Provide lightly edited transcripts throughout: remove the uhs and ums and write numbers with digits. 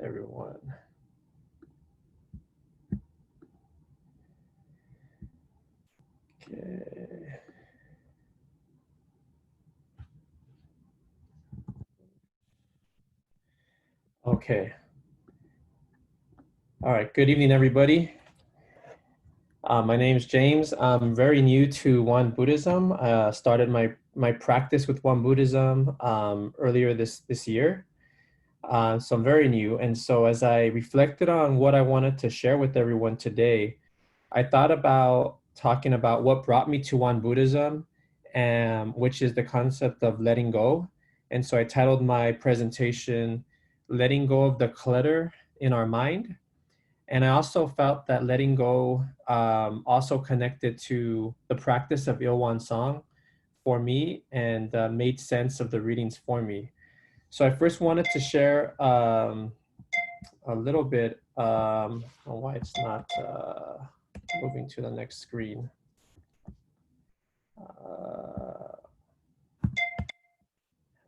everyone. Okay. Okay. All right. Good evening, everybody. My name is James. I'm very new to Won Buddhism. I started my practice with Won Buddhism earlier this year. So I'm very new. And so as I reflected on what I wanted to share with everyone today, I thought about talking about what brought me to Won Buddhism, which is the concept of letting go. And so I titled my presentation, Letting Go of the Clutter in Our Mind. And I also felt that letting go also connected to the practice of Ilwan Song for me and made sense of the readings for me. So I first wanted to share a little bit on why it's not moving to the next screen. Uh,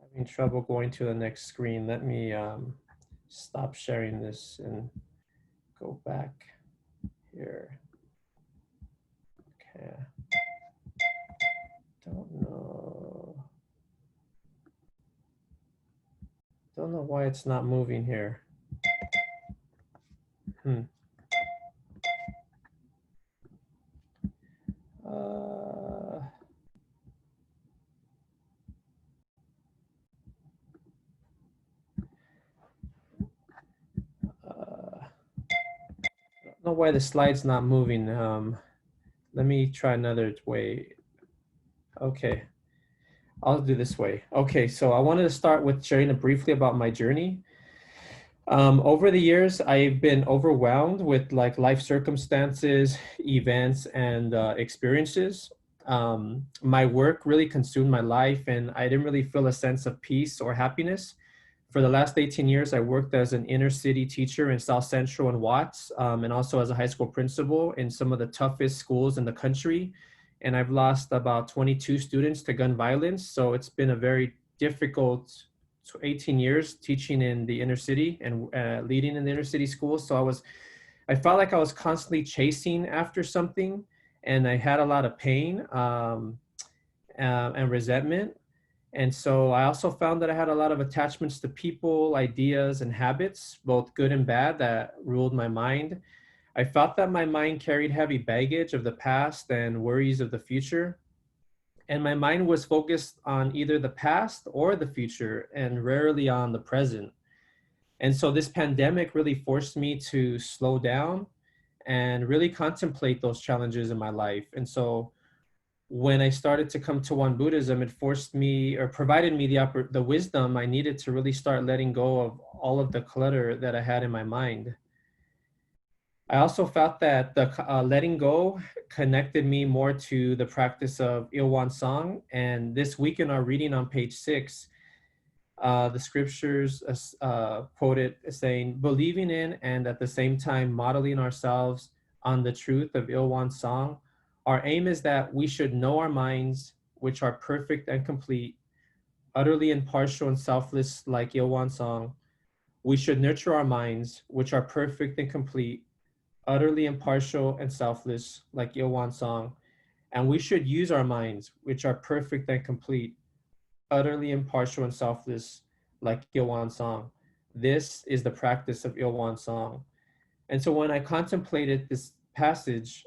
Having trouble going to the next screen. Let me stop sharing this and go back here. Okay. Don't know. Don't know why it's not moving here. Hmm. Uh, don't know why the slide's not moving. Let me try another way. Okay, I'll do this way. Okay, so I wanted to start with sharing briefly about my journey. Over the years, I've been overwhelmed with like life circumstances, events, and experiences. My work really consumed my life, and I didn't really feel a sense of peace or happiness. For the last 18 years, I worked as an inner city teacher in South Central and Watts, and also as a high school principal in some of the toughest schools in the country. And I've lost about 22 students to gun violence. So it's been a very difficult 18 years teaching in the inner city and leading in the inner city schools. So I felt like I was constantly chasing after something, and I had a lot of pain and resentment. And so I also found that I had a lot of attachments to people, ideas, and habits, both good and bad, that ruled my mind. I felt that my mind carried heavy baggage of the past and worries of the future. And my mind was focused on either the past or the future and rarely on the present. And so this pandemic really forced me to slow down and really contemplate those challenges in my life. And so when I started to come to Won Buddhism, it forced me or provided me the wisdom I needed to really start letting go of all of the clutter that I had in my mind. I also felt that the letting go connected me more to the practice of Ilwan Song. And this week in our reading on page 6, the scriptures quoted saying, believing in and at the same time modeling ourselves on the truth of Ilwan Song, our aim is that we should know our minds, which are perfect and complete, utterly impartial and selfless like Ilwan Song. We should nurture our minds, which are perfect and complete, utterly impartial and selfless like Ilwan Song. And we should use our minds, which are perfect and complete, utterly impartial and selfless like Ilwan Song. This is the practice of Ilwan Song. And so when I contemplated this passage,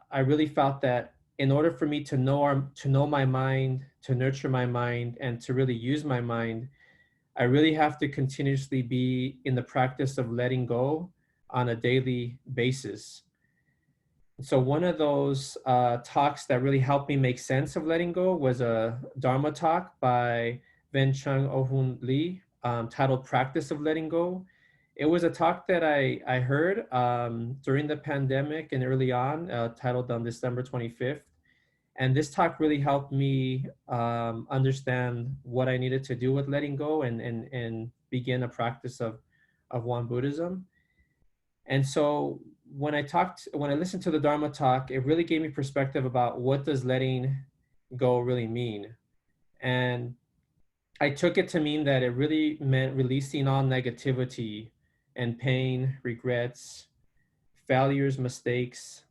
I really felt that in order for me to know my mind, to nurture my mind, and to really use my mind, I really have to continuously be in the practice of letting go on a daily basis. So one of those talks that really helped me make sense of letting go was a Dharma talk by Venchung Ohun Lee, titled Practice of Letting Go. It was a talk that I heard during the pandemic and early on, titled on December 25th. And this talk really helped me understand what I needed to do with letting go and begin a practice of Won Buddhism. And so when I listened to the Dharma talk, it really gave me perspective about what does letting go really mean. And I took it to mean that it really meant releasing all negativity and pain, regrets, failures, mistakes,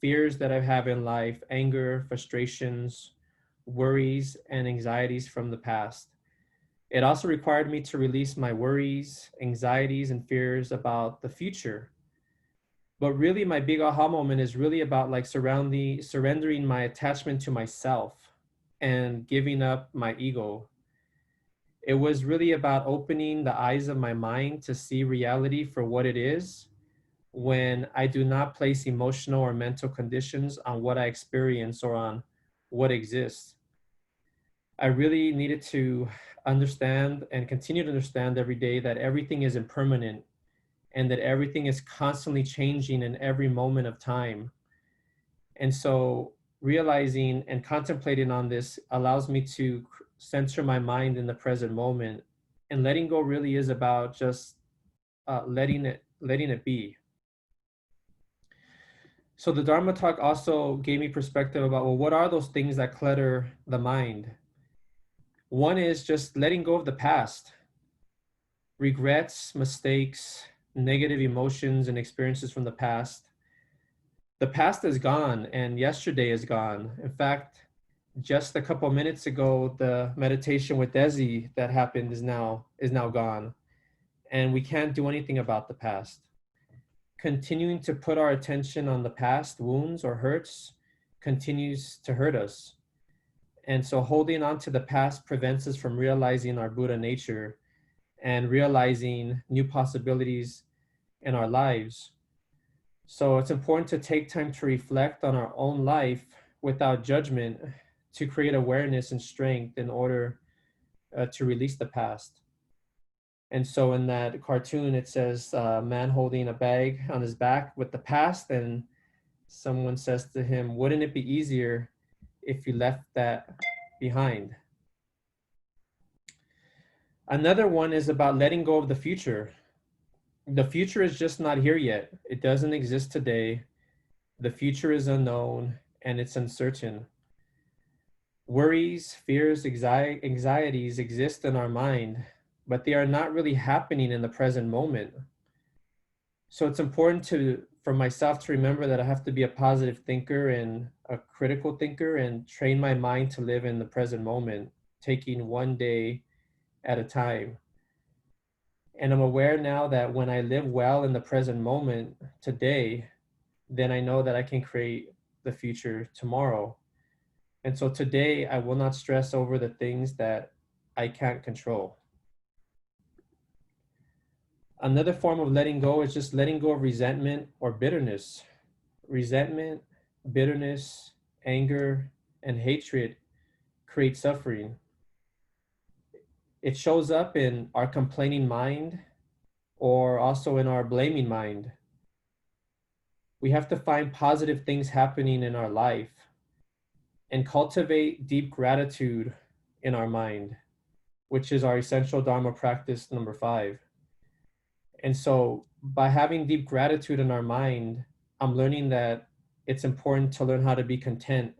fears that I have in life, anger, frustrations, worries, and anxieties from the past. It also required me to release my worries, anxieties, and fears about the future. But really, my big aha moment is really about like surrendering my attachment to myself and giving up my ego. It was really about opening the eyes of my mind to see reality for what it is when I do not place emotional or mental conditions on what I experience or on what exists. I really needed to understand and continue to understand every day that everything is impermanent and that everything is constantly changing in every moment of time. And so realizing and contemplating on this allows me to center my mind in the present moment. And letting go really is about just letting it be. So the Dharma talk also gave me perspective about, well, what are those things that clutter the mind? One is just letting go of the past, regrets, mistakes, negative emotions, and experiences from the past. The past is gone and yesterday is gone. In fact, just a couple minutes ago, the meditation with Desi that happened is now gone, and we can't do anything about the past. Continuing to put our attention on the past wounds or hurts continues to hurt us. And so holding on to the past prevents us from realizing our Buddha nature and realizing new possibilities in our lives. So it's important to take time to reflect on our own life without judgment to create awareness and strength in order to release the past. And so in that cartoon, it says a man holding a bag on his back with the past, and someone says to him, wouldn't it be easier if you left that behind? Another one is about letting go of the future. The future is just not here yet. It doesn't exist today. The future is unknown and it's uncertain. Worries, fears, anxieties exist in our mind, but they are not really happening in the present moment. So it's important for myself to remember that I have to be a positive thinker and a critical thinker and train my mind to live in the present moment, taking one day at a time. And I'm aware now that when I live well in the present moment today, then I know that I can create the future tomorrow. And so today I will not stress over the things that I can't control. Another form of letting go is just letting go of resentment or bitterness. Resentment, bitterness, anger, and hatred create suffering. It shows up in our complaining mind or also in our blaming mind. We have to find positive things happening in our life and cultivate deep gratitude in our mind, which is our essential Dharma practice number 5. And so by having deep gratitude in our mind, I'm learning that it's important to learn how to be content.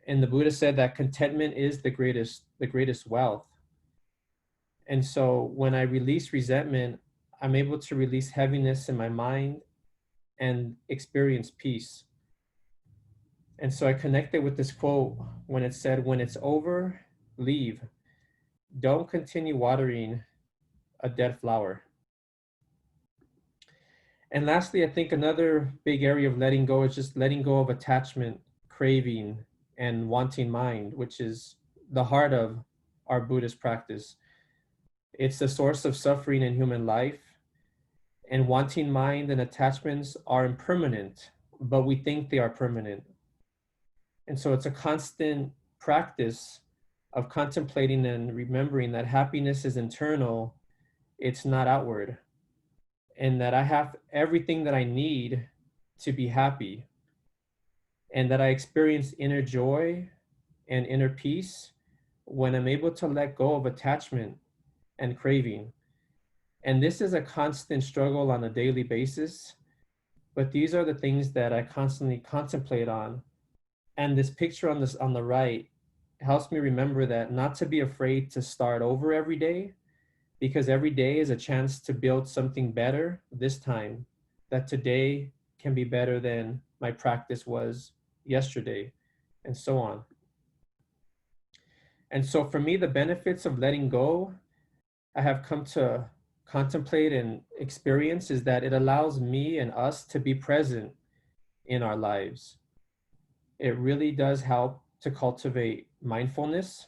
And the Buddha said that contentment is the greatest wealth. And so when I release resentment, I'm able to release heaviness in my mind and experience peace. And so I connected with this quote when it said, when it's over, leave. Don't continue watering a dead flower. And lastly, I think another big area of letting go is just letting go of attachment, craving, and wanting mind, which is the heart of our Buddhist practice. It's the source of suffering in human life. And wanting mind and attachments are impermanent, but we think they are permanent. And so it's a constant practice of contemplating and remembering that happiness is internal, it's not outward, and that I have everything that I need to be happy, and that I experience inner joy and inner peace when I'm able to let go of attachment and craving. And this is a constant struggle on a daily basis, but these are the things that I constantly contemplate on. And this picture on the right helps me remember that not to be afraid to start over every day, because every day is a chance to build something better this time, that today can be better than my practice was yesterday, and so on. And so for me, the benefits of letting go, I have come to contemplate and experience, is that it allows me and us to be present in our lives. It really does help to cultivate mindfulness.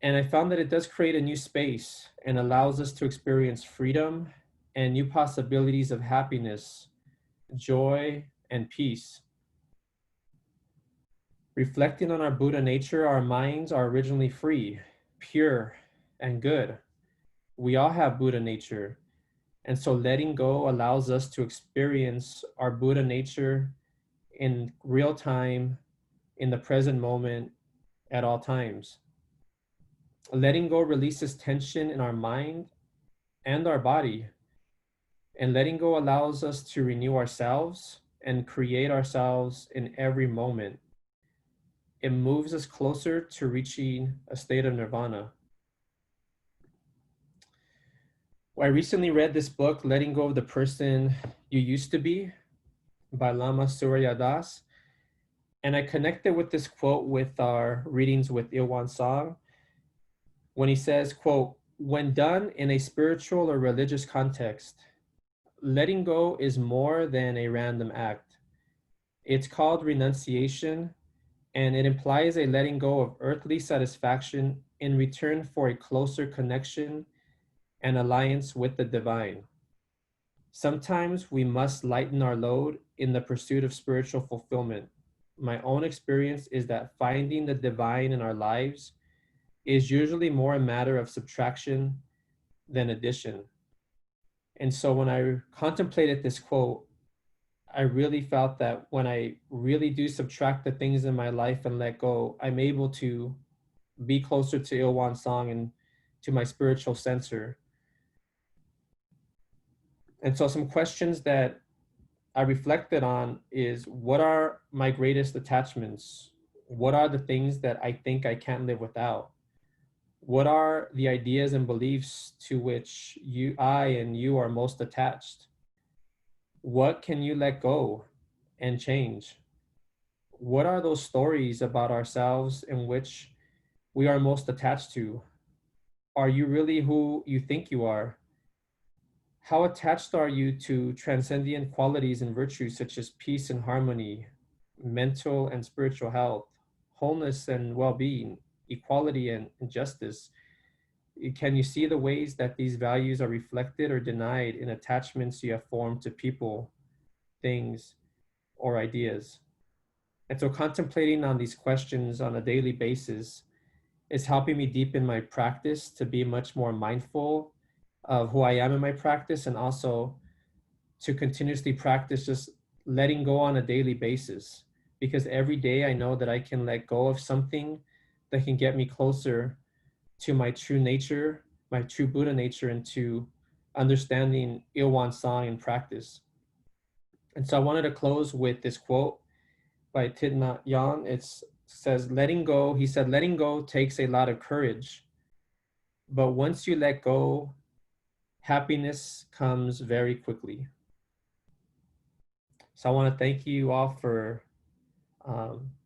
And I found that it does create a new space and allows us to experience freedom and new possibilities of happiness, joy, and peace. Reflecting on our Buddha nature, our minds are originally free, pure, and good. We all have Buddha nature. And so letting go allows us to experience our Buddha nature in real time, in the present moment, at all times. Letting go releases tension in our mind and our body. And letting go allows us to renew ourselves and create ourselves in every moment. It moves us closer to reaching a state of nirvana. Well, I recently read this book, Letting Go of the Person You Used to Be, by Lama Surya Das. And I connected with this quote with our readings with Ilwan Song, when he says, quote, "When done in a spiritual or religious context, letting go is more than a random act. It's called renunciation, and it implies a letting go of earthly satisfaction in return for a closer connection and alliance with the divine. Sometimes we must lighten our load in the pursuit of spiritual fulfillment. My own experience is that finding the divine in our lives is usually more a matter of subtraction than addition." And so when I contemplated this quote, I really felt that when I really do subtract the things in my life and let go, I'm able to be closer to Ilwan Song and to my spiritual center. And so some questions that I reflected on is, what are my greatest attachments? What are the things that I think I can't live without? What are the ideas and beliefs to which I and you are most attached? What can you let go and change? What are those stories about ourselves in which we are most attached to? Are you really who you think you are? How attached are you to transcendent qualities and virtues such as peace and harmony, mental and spiritual health, wholeness and well-being, equality and justice? Can you see the ways that these values are reflected or denied in attachments you have formed to people, things, or ideas? And so contemplating on these questions on a daily basis is helping me deepen my practice to be much more mindful of who I am in my practice, and also to continuously practice just letting go on a daily basis. Because every day I know that I can let go of something that can get me closer to my true nature, my true Buddha nature, and to understanding Ilwan Song in practice. And so I wanted to close with this quote by Thich Nhat Hanh. It says, letting go, he said, letting go takes a lot of courage, but once you let go, happiness comes very quickly. So I want to thank you all for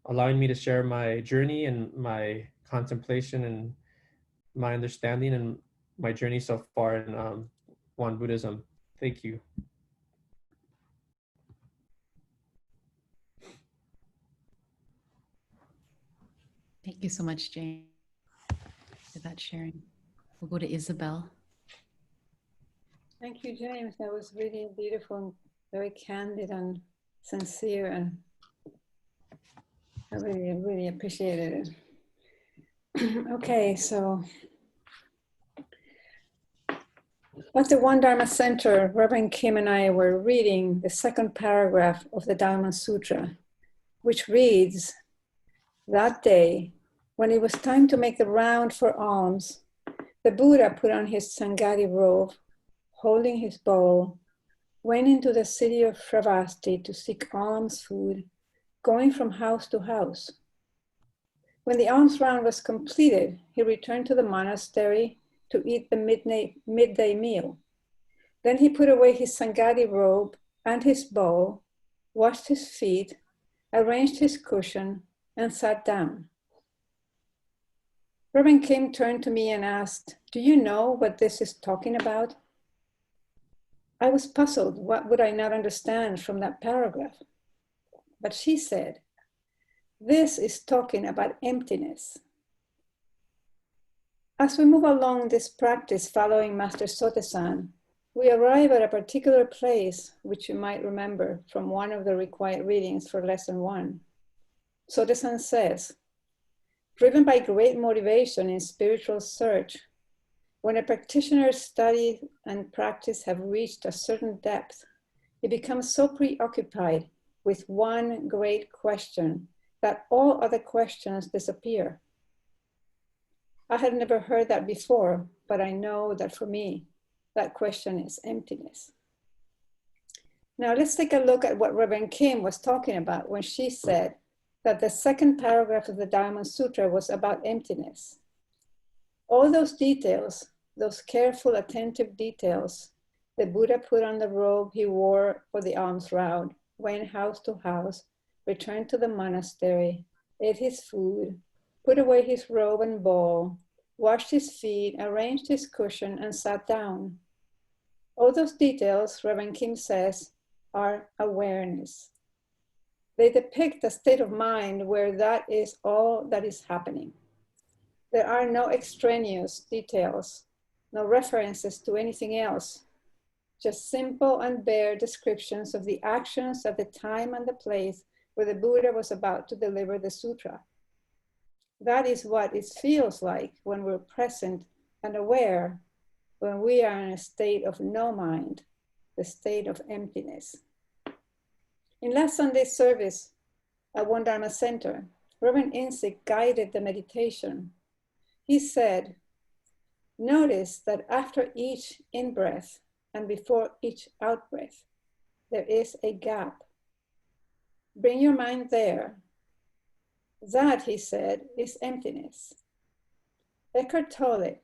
allowing me to share my journey and my contemplation and my understanding and my journey so far in Won Buddhism. Thank you. Thank you so much, Jane, for that sharing. We'll go to Isabel. Thank you, James. That was really beautiful, very candid and sincere, and I really appreciated it. Okay, so at the One Dharma Center, Reverend Kim and I were reading the second paragraph of the Dharma Sutra, which reads, "That day, when it was time to make the round for alms, the Buddha put on his Sangati robe, holding his bowl, went into the city of Shravasti to seek alms food, going from house to house. When the alms round was completed, he returned to the monastery to eat the midday meal. Then he put away his Sangati robe and his bowl, washed his feet, arranged his cushion, and sat down. Reverend Kim turned to me and asked, "Do you know what this is talking about?" I was puzzled. What would I not understand from that paragraph? But she said, "This is talking about emptiness." As we move along this practice following Master Sotasan, we arrive at a particular place, which you might remember from one of the required readings for lesson 1. Sotasan says, driven by great motivation in spiritual search, when a practitioner's study and practice have reached a certain depth, he becomes so preoccupied with one great question that all other questions disappear. I had never heard that before, but I know that for me, that question is emptiness. Now let's take a look at what Reverend Kim was talking about when she said that the second paragraph of the Dharma Sutra was about emptiness. All those details, those careful, attentive details, the Buddha put on the robe he wore for the alms round, went house to house, returned to the monastery, ate his food, put away his robe and bowl, washed his feet, arranged his cushion, and sat down. All those details, Reverend Kim says, are awareness. They depict a state of mind where that is all that is happening. There are no extraneous details, no references to anything else, just simple and bare descriptions of the actions at the time and the place where the Buddha was about to deliver the sutra. That is what it feels like when we're present and aware, when we are in a state of no mind, the state of emptiness. In last Sunday's service at One Dharma Center, Reverend Insick guided the meditation. He said, notice that after each in-breath and before each out-breath, there is a gap. Bring your mind there. That, he said, is emptiness. Eckhart Tolle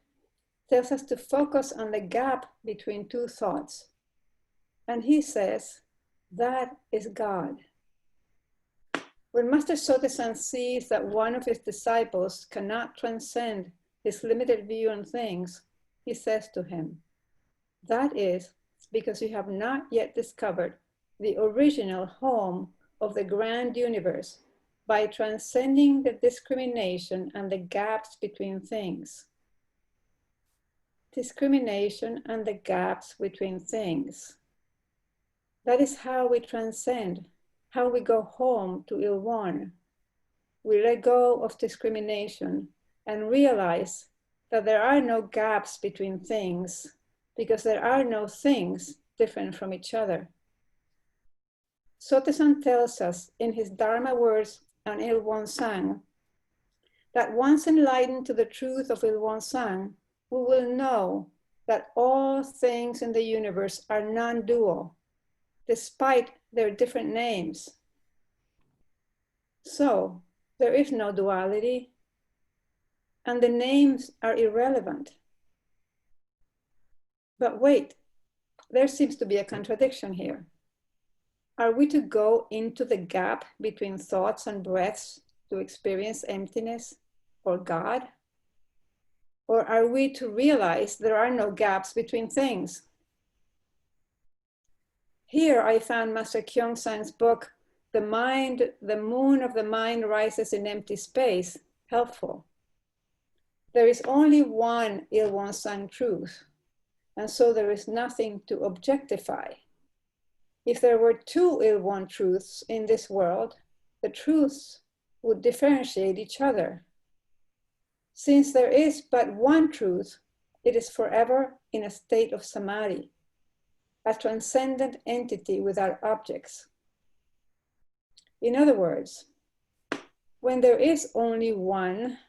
tells us to focus on the gap between two thoughts. And he says, that is God. When Master Sotasan sees that one of his disciples cannot transcend his limited view on things, he says to him, that is because you have not yet discovered the original home of the grand universe by transcending the discrimination and the gaps between things. Discrimination and the gaps between things. That is how we transcend, how we go home to Ilwan. We let go of discrimination and realize that there are no gaps between things because there are no things different from each other. Sotasan tells us in his Dharma words on Ilwan Sang that once enlightened to the truth of Ilwan Sang, we will know that all things in the universe are non-dual, despite their different names. So there is no duality, and the names are irrelevant. But wait, there seems to be a contradiction here. Are we to go into the gap between thoughts and breaths to experience emptiness or God? Or are we to realize there are no gaps between things? Here I found Master Kyongsang's book, The Moon of the Mind Rises in Empty Space, helpful. There is only one Ilwan Sang truth, and so there is nothing to objectify. If there were two Ilwan truths in this world, the truths would differentiate each other. Since there is but one truth, it is forever in a state of samadhi, a transcendent entity without objects. In other words, when there is only one,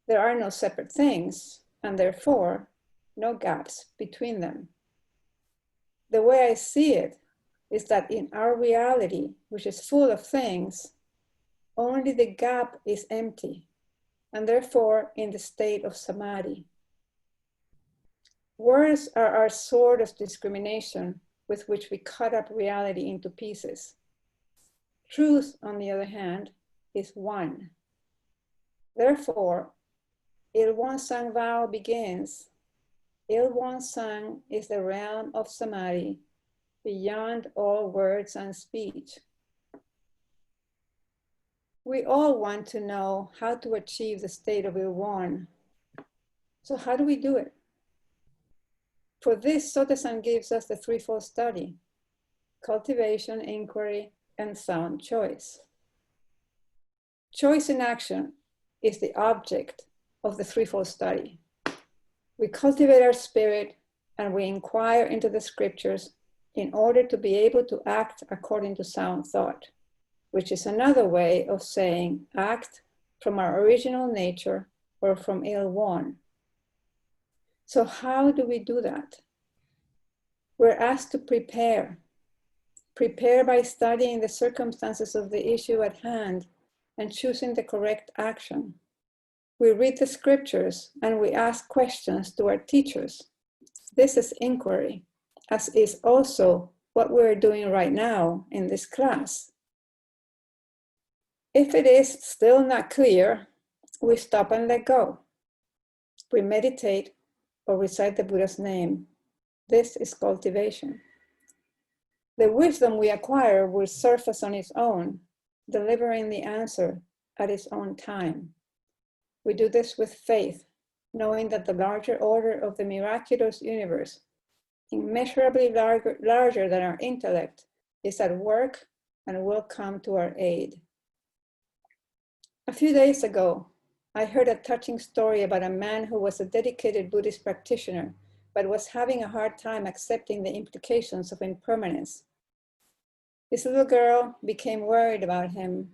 there are no separate things, and therefore no gaps between them. The way I see it is that in our reality, which is full of things, only the gap is empty, and therefore in the state of samadhi. Words are our sword of discrimination with which we cut up reality into pieces. Truth, on the other hand, is one. Therefore, Il Won Sang vow begins. Il Won Sang is the realm of Samadhi, beyond all words and speech. We all want to know how to achieve the state of Il Won. So how do we do it? For this, Sotasan gives us the threefold study: cultivation, inquiry, and sound choice. Choice in action is the object of the threefold study. We cultivate our spirit and we inquire into the scriptures in order to be able to act according to sound thought, which is another way of saying act from our original nature or from Il Won. So how do we do that? We're asked to prepare. Prepare by studying the circumstances of the issue at hand and choosing the correct action. We read the scriptures and we ask questions to our teachers. This is inquiry, as is also what we're doing right now in this class. If it is still not clear, we stop and let go. We meditate or recite the Buddha's name. This is cultivation. The wisdom we acquire will surface on its own, delivering the answer at its own time. We do this with faith, knowing that the larger order of the miraculous universe, immeasurably larger than our intellect, is at work and will come to our aid. A few days ago, I heard a touching story about a man who was a dedicated Buddhist practitioner, but was having a hard time accepting the implications of impermanence. His little girl became worried about him,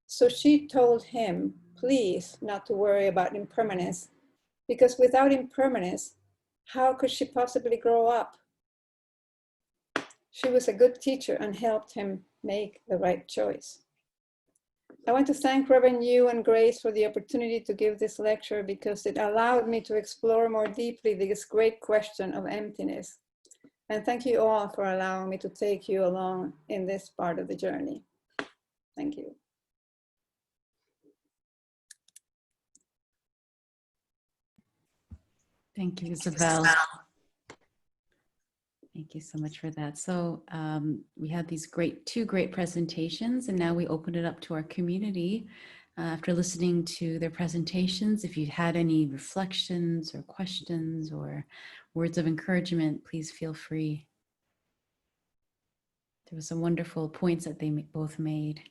so she told him, please, not to worry about impermanence, because without impermanence, how could she possibly grow up? She was a good teacher and helped him make the right choice. I want to thank Reverend Yu and Grace for the opportunity to give this lecture because it allowed me to explore more deeply this great question of emptiness. And thank you all for allowing me to take you along in this part of the journey. Thank you. Thank you, Isabel. Thank you so much for that. So we had these two great presentations, and now we open it up to our community. After listening to their presentations, if you had any reflections or questions or words of encouragement, please feel free. There were some wonderful points that they both made.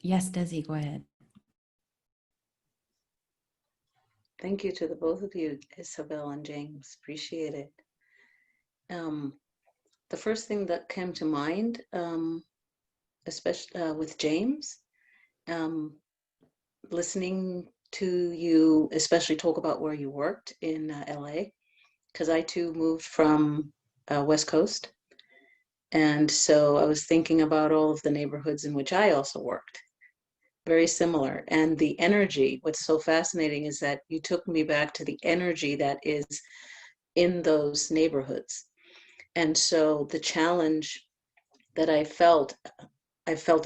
Yes, Desi, go ahead. Thank you to the both of you, Isabel and James. Appreciate it. The first thing that came to mind, especially with James, listening to you, especially talk about where you worked in LA, because I too moved from West Coast. And so I was thinking about all of the neighborhoods in which I also worked. Very similar. And the energy, what's so fascinating is that you took me back to the energy that is in those neighborhoods. And so the challenge that I felt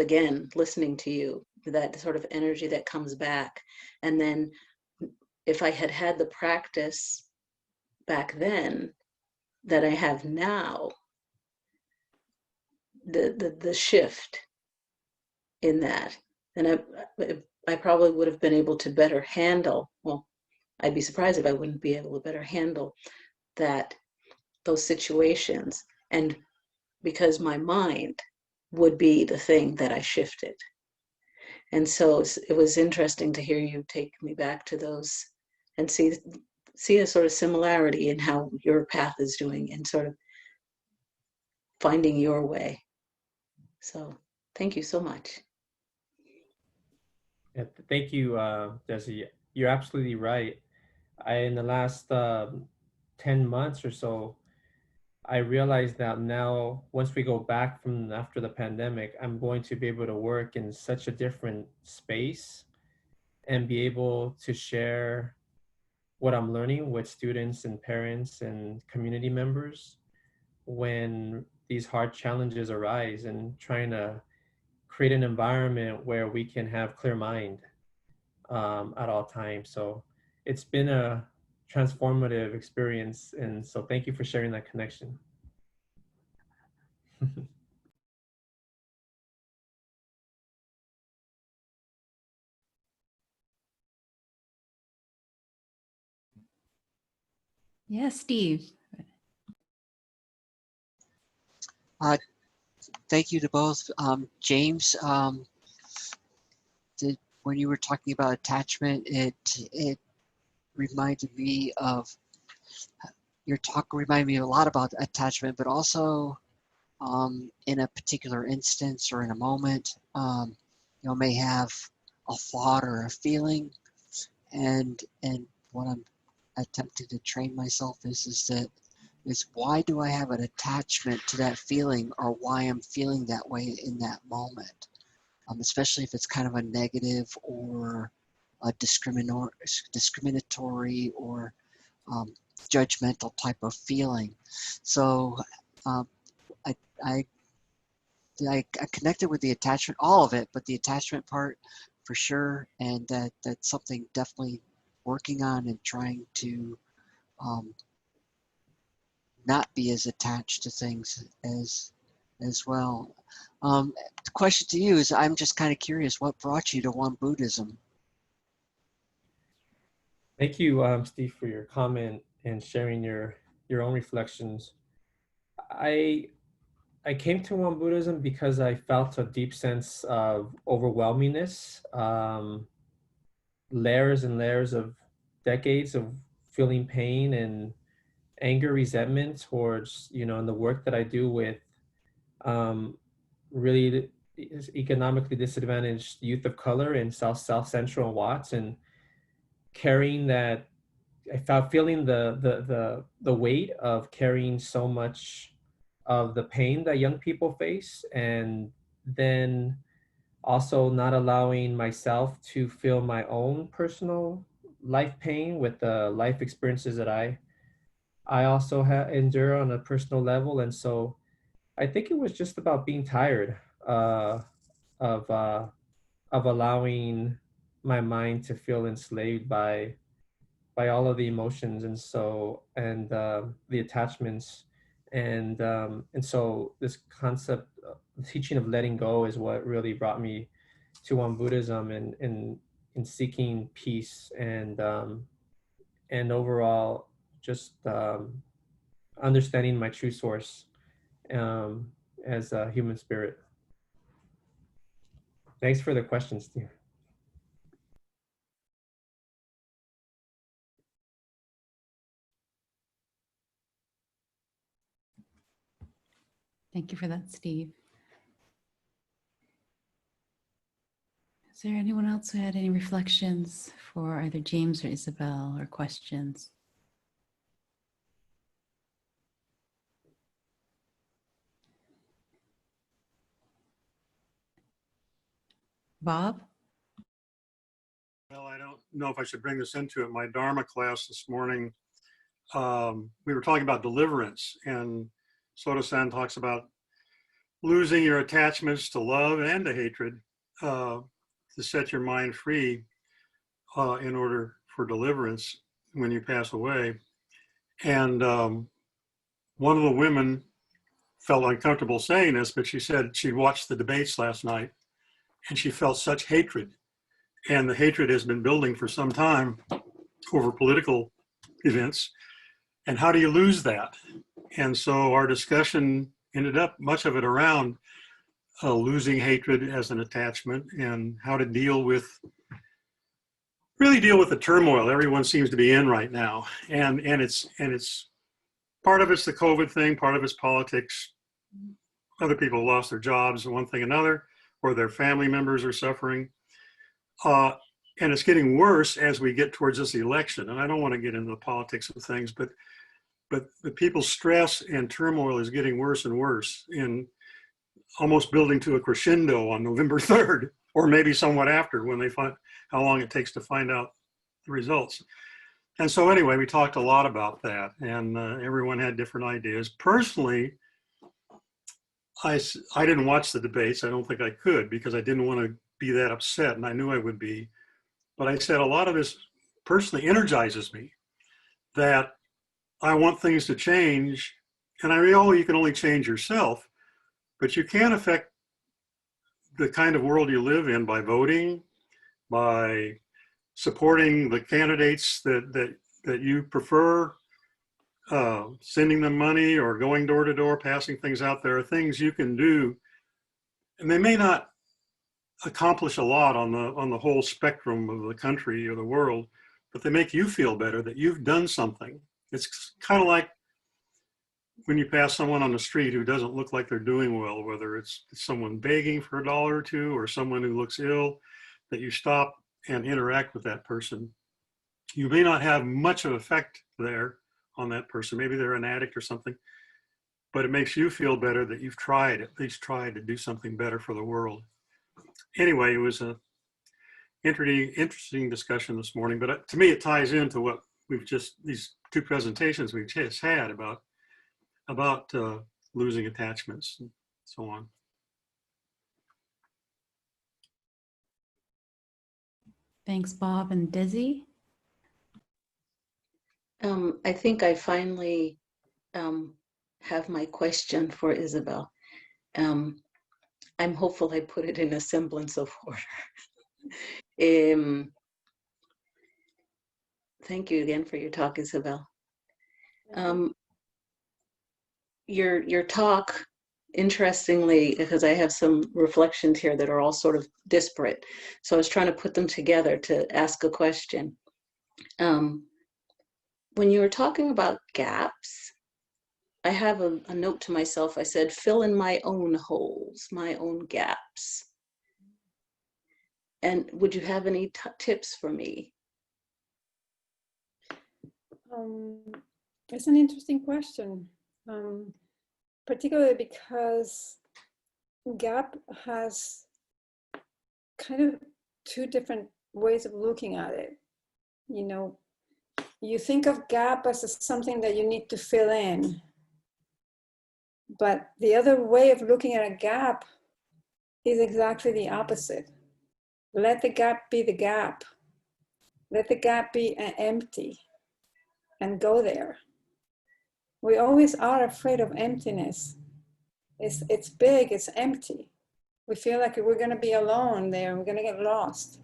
again, listening to you, that sort of energy that comes back. And then if I had had the practice back then that I have now, the shift in that, and I probably would have been able to better handle, well, I'd be surprised if I wouldn't be able to better handle those situations. And because my mind would be the thing that I shifted. And so it was interesting to hear you take me back to those and see a sort of similarity in how your path is doing and sort of finding your way. So thank you so much. Yeah, thank you, Desi. You're absolutely right. In the last 10 months or so, I realized that now, once we go back from after the pandemic, I'm going to be able to work in such a different space and be able to share what I'm learning with students and parents and community members when these hard challenges arise, and trying to create an environment where we can have clear mind at all times. So it's been a transformative experience. And so thank you for sharing that connection. Yeah, Steve. Thank you to both. James, when you were talking about attachment, it reminded me of, your talk reminded me a lot about attachment, but also in a particular instance or in a moment, may have a thought or a feeling, and what I'm attempting to train myself is why do I have an attachment to that feeling, or why I'm feeling that way in that moment, especially if it's kind of a negative or a discriminatory or judgmental type of feeling. So I connected with the attachment, all of it, but the attachment part for sure, and that's something definitely working on and trying to not be as attached to things as well. The question to you is, I'm just kind of curious, what brought you to Won Buddhism? Thank you, Steve, for your comment and sharing your own reflections. I came to Won Buddhism because I felt a deep sense of overwhelmingness, layers and layers of decades of feeling pain and anger, resentment towards, in the work that I do with really economically disadvantaged youth of color in South Central and Watts, and carrying that, I felt feeling the weight of carrying so much of the pain that young people face, and then also not allowing myself to feel my own personal life pain with the life experiences that I also endure on a personal level. And so I think it was just about being tired of allowing my mind to feel enslaved by all of the emotions, and so the attachments, and so this concept, the teaching of letting go, is what really brought me to Won Buddhism, and in seeking peace, and overall just understanding my true source as a human spirit. Thanks for the question, Steve. Thank you for that, Steve. Is there anyone else who had any reflections for either James or Isabel, or questions? Bob? Well, I don't know if I should bring this into it. My Dharma class this morning, we were talking about deliverance, and Soto-san talks about losing your attachments to love and to hatred to set your mind free in order for deliverance when you pass away. And one of the women felt uncomfortable saying this, but she said she'd watched the debates last night and she felt such hatred. And the hatred has been building for some time over political events. And how do you lose that? And so our discussion ended up, much of it around losing hatred as an attachment, and how to really deal with the turmoil everyone seems to be in right now. And it's part of it's the COVID thing, part of it's politics. Other people have lost their jobs and one thing another, or their family members are suffering. And it's getting worse as we get towards this election. And I don't want to get into the politics of things, but the people's stress and turmoil is getting worse and worse, and almost building to a crescendo on November 3rd, or maybe somewhat after, when they how long it takes to find out the results. And so anyway, we talked a lot about that, and everyone had different ideas. Personally, I didn't watch the debates. I don't think I could because I didn't want to be that upset, and I knew I would be. But I said a lot of this personally energizes me, that I want things to change. And I know you can only change yourself, but you can affect the kind of world you live in by voting, by supporting the candidates that you prefer, sending them money or going door to door, passing things out. There are things you can do, and they may not accomplish a lot on the whole spectrum of the country or the world, but they make you feel better that you've done something. It's kind of like when you pass someone on the street who doesn't look like they're doing well, whether it's someone begging for $1 or $2 or someone who looks ill, that you stop and interact with that person. You may not have much of effect there on that person. Maybe they're an addict or something, but it makes you feel better that you've tried, at least tried to do something better for the world. Anyway, it was a interesting discussion this morning, but to me, it ties into what these two presentations we've just had about losing attachments and so on. Thanks, Bob and Desi. I think I finally have my question for Isabel. I'm hopeful I put it in a semblance of order. Thank you again for your talk, Isabel. Your talk, interestingly, because I have some reflections here that are all sort of disparate. So I was trying to put them together to ask a question. When you were talking about gaps, I have a note to myself. I said, fill in my own holes, my own gaps. And would you have any tips for me? It's an interesting question, particularly because gap has kind of two different ways of looking at it. You know, you think of gap as something that you need to fill in. But the other way of looking at a gap is exactly the opposite. Let the gap be the gap. Let the gap be empty and go there. We always are afraid of emptiness. It's big, it's empty. We feel like we're going to be alone there, we're going to get lost.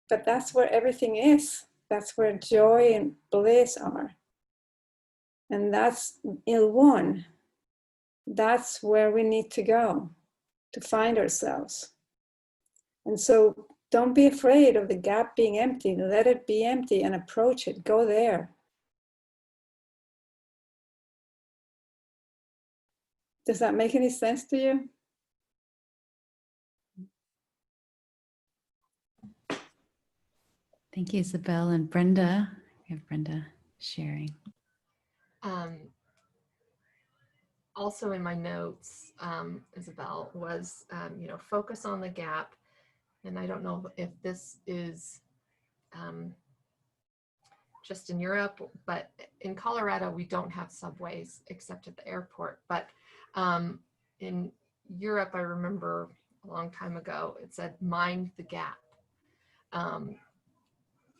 But that's where everything is. That's where joy and bliss are. And that's in one. That's where we need to go to find ourselves. And so don't be afraid of the gap being empty. Let it be empty and approach it. Go there. Does that make any sense to you? Thank you, Isabel and Brenda. We have Brenda sharing. Also in my notes, Isabel, was, focus on the gap. And I don't know if this is just in Europe, but in Colorado, we don't have subways except at the airport. But in Europe, I remember a long time ago, it said, mind the gap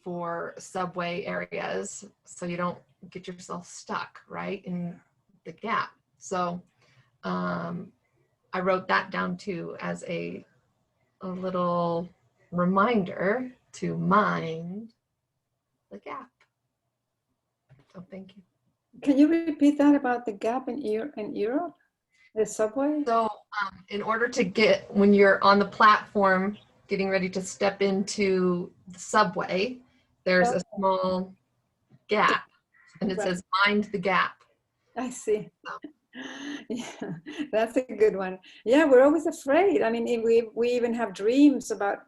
for subway areas, so you don't get yourself stuck, right, in the gap. So I wrote that down too as a little reminder to mind the gap. So thank you. Can you repeat that about the gap in Europe, the subway? So in order to get, when you're on the platform getting ready to step into the subway, there's a small gap and it says mind the gap. I see. Yeah, that's a good one. Yeah, we're always afraid. I mean, we even have dreams about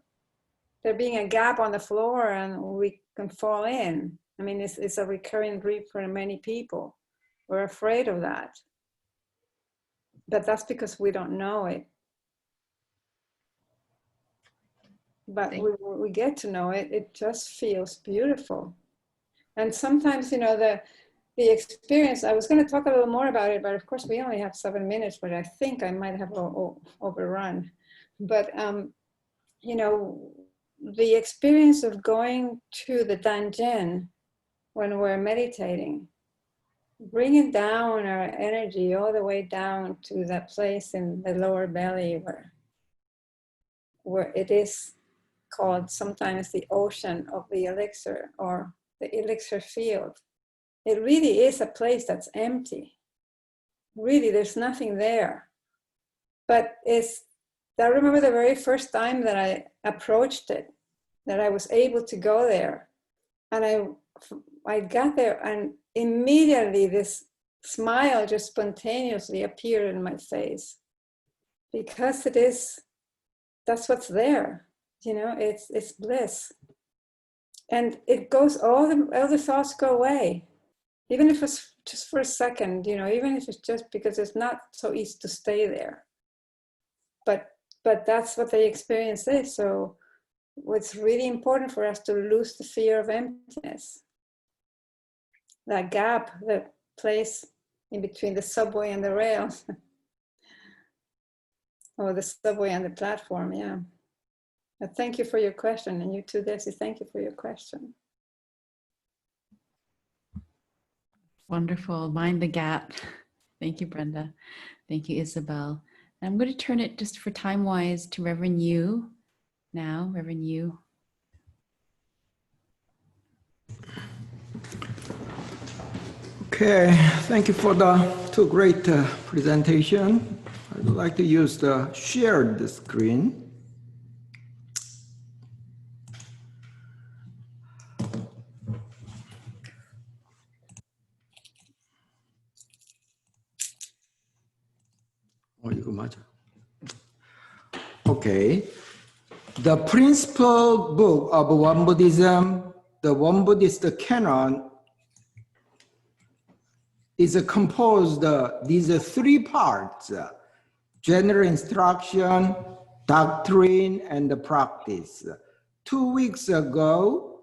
there being a gap on the floor and we can fall in. I mean, it's a recurring dream for many people. We're afraid of that. But that's because we don't know it. but Thank we get to know it, it just feels beautiful. And sometimes, you know, the experience, I was going to talk a little more about it, but of course we only have 7 minutes, but I think I might have overrun. But, you know, the experience of going to the Danjen when we're meditating, bringing down our energy all the way down to that place in the lower belly where it is called sometimes the ocean of the elixir or the elixir field. It really is a place that's empty. Really, there's nothing there. But I remember the very first time that I approached it, that I was able to go there. And I got there and immediately this smile just spontaneously appeared in my face. Because that's what's there. You know, it's bliss. And it goes, all the thoughts go away. Even if it's just for a second, you know, even if it's just because it's not so easy to stay there. But that's what the experience is. So what's really important for us to lose the fear of emptiness. That gap, the place in between the subway and the rails. Or the subway and the platform, yeah. But thank you for your question. And you too, Desi, thank you for your question. Wonderful. Mind the gap. Thank you, Brenda. Thank you, Isabel. I'm going to turn it just for time-wise to Reverend Yu now. Reverend Yu. Okay, thank you for the two great presentation. I'd like to use the shared screen. Okay, the principal book of Won Buddhism, the Won Buddhist canon, is composed of these three parts: general instruction, doctrine, and the practice. 2 weeks ago,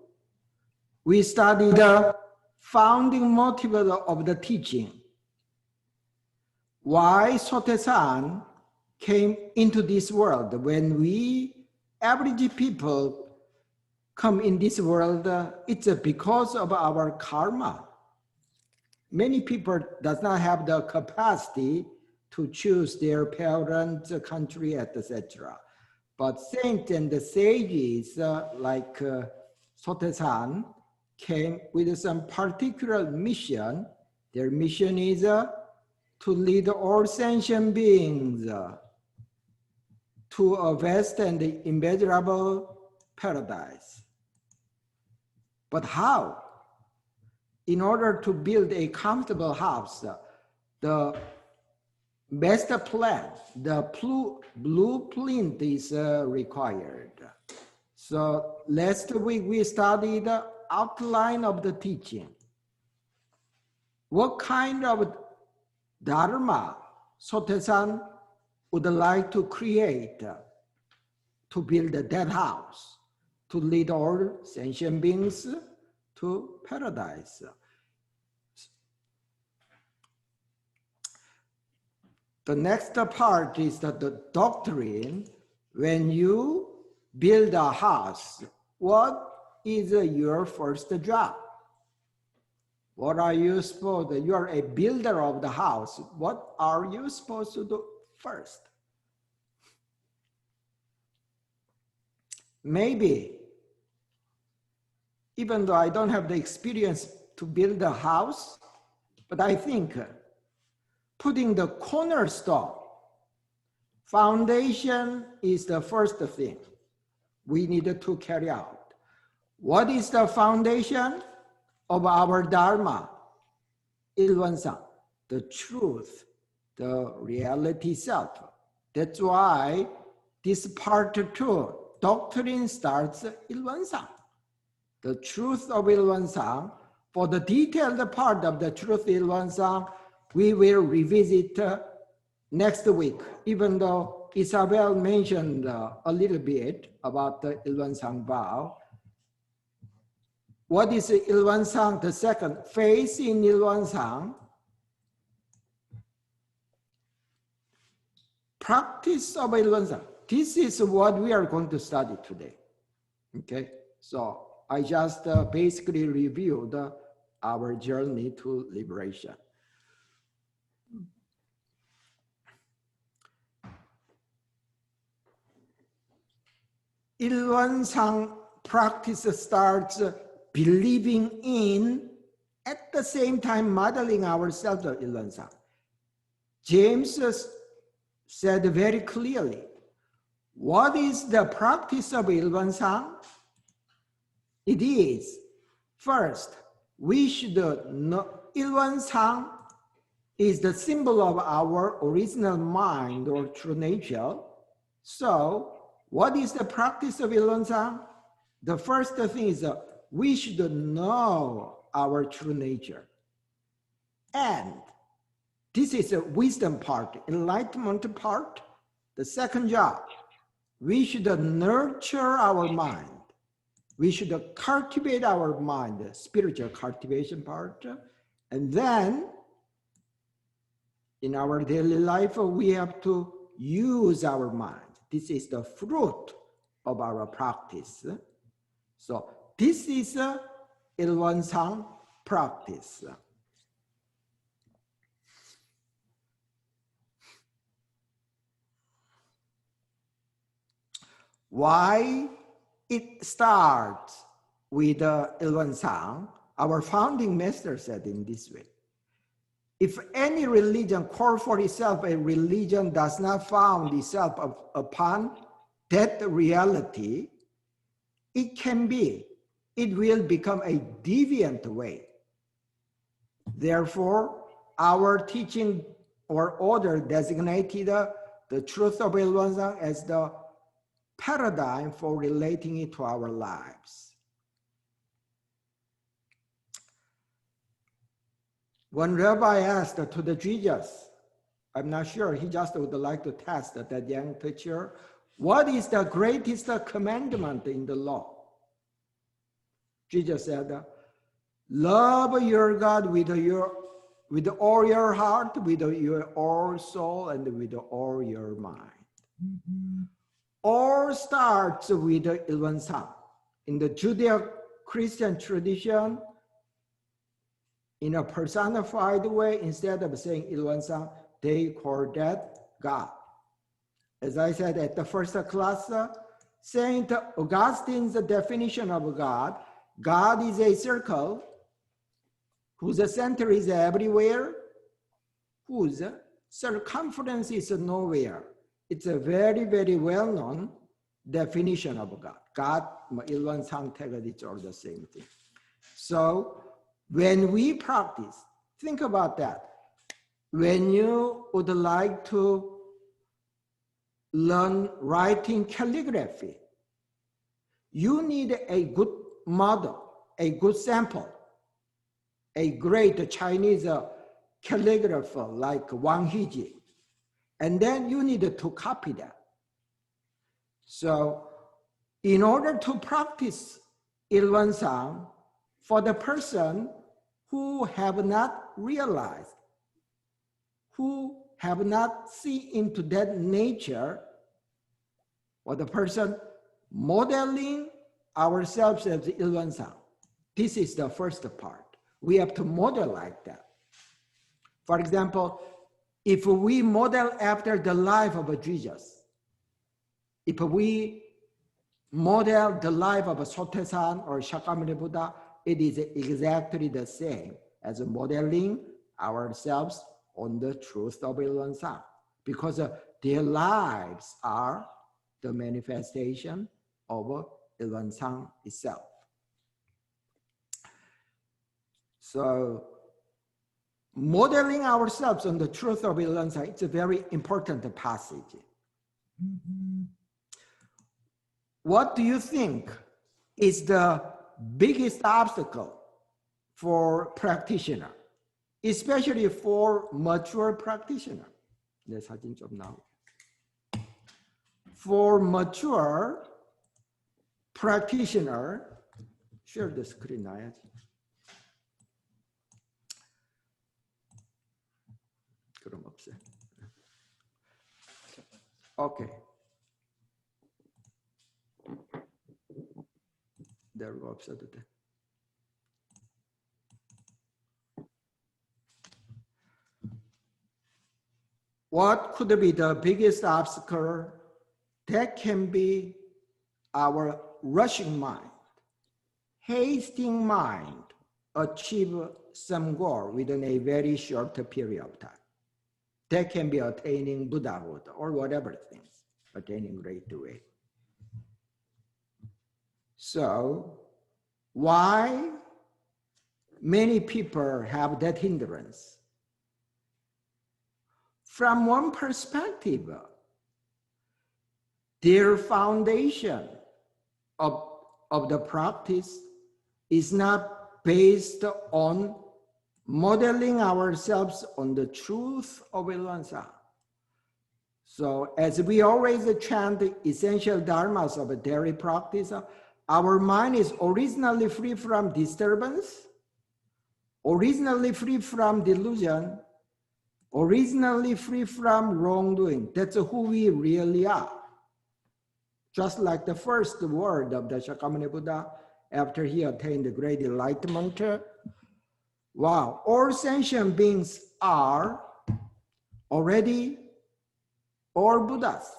we studied the founding motive of the teaching. Why Sotaesan came into this world. When we average people come in this world, it's because of our karma. Many people does not have the capacity to choose their parents, country, etc. But saints and the sages like Sotaesan came with some particular mission. Their mission is to lead all sentient beings to a vast and immeasurable paradise. But how? In order to build a comfortable house, the master plan, the blueprint is required. So last week we studied the outline of the teaching. What kind of dharma Sotaesan would like to create to build that house, to lead all sentient beings to paradise? The next part is that the doctrine. When you build a house, what is your first job? What are you supposed to do? You are a builder of the house. What are you supposed to do first? Maybe, even though I don't have the experience to build a house, but I think putting the cornerstone, foundation is the first thing we need to carry out. What is the foundation of our Dharma? Ilwansang, the truth, the reality self. That's why this part 2, doctrine starts Ilwansang. The truth of Ilwansang. For the detailed part of the truth Ilwansang, we will revisit next week, even though Isabel mentioned a little bit about the Ilwansang vow. What is Ilwansang? The second phase in Ilwansang. Practice of Ilwansang. This is what we are going to study today. Okay, so I just basically reviewed our journey to liberation. Ilwansang practice starts believing in, at the same time modeling ourselves of Ilwansang. James said very clearly, what is the practice of Ilwansang? It is, first, we should know Ilwansang is the symbol of our original mind or true nature. So, what is the practice of Ilwansang? The first thing is we should know our true nature. And this is a wisdom part, enlightenment part. The second job, we should nurture our mind. We should cultivate our mind, the spiritual cultivation part. And then in our daily life, we have to use our mind. This is the fruit of our practice. So this is Ilwansang practice. Why it starts with Ilwansang? Our founding master said in this way: if any religion call for itself a religion does not found itself upon that reality, it will become a deviant way. Therefore, our teaching or order designated the truth of Ilwansang as the paradigm for relating it to our lives. One rabbi asked to the Jesus, I'm not sure, he just would like to test that young teacher, what is the greatest commandment in the law? Jesus said, love your God with all your heart, with your all soul, and with all your mind. Mm-hmm. All starts with Ilwansang. In the Judeo-Christian tradition, in a personified way, instead of saying Ilwansang, they call that God. As I said at the first class, Saint Augustine's definition of God, God is a circle whose center is everywhere, whose circumference is nowhere. It's a very, very well-known definition of God. God, Ilwansang, it's all the same thing. So when we practice, think about that. When you would like to learn writing calligraphy, you need a good model, a good sample, a great Chinese calligrapher like Wang Hiji. And then you need to copy that. So in order to practice Ilwansang, for the person who have not realized, who have not seen into that nature, or the person modeling ourselves as Ilwansang, this is the first part. We have to model like that. For example, if we model after the life of Jesus, if we model the life of Sotaesan or Shakyamuni Buddha, it is exactly the same as modeling ourselves on the truth of Ilwansang, because their lives are the manifestation of Ilwansang itself. So modeling ourselves on the truth of Ilwansang, it's a very important passage. Mm-hmm. What do you think is the biggest obstacle for practitioner, especially for mature practitioner? 내 사진 좀 나오게. for mature practitioner, share the screen 나야지. 그럼 없애. Okay. 내가 없애도 돼. What could be the biggest obstacle? That can be our rushing mind, hasting mind, achieve some goal within a very short period of time. That can be attaining Buddhahood or whatever things, attaining great way. So why many people have that hindrance? From one perspective, their foundation of the practice is not based on modeling ourselves on the truth of Ilwansa. So as we always chant the essential dharmas of a daily practice, our mind is originally free from disturbance, originally free from delusion, originally free from wrongdoing. That's who we really are. Just like the first word of the Shakyamuni Buddha after he attained the great enlightenment. Wow, all sentient beings are already all Buddhas,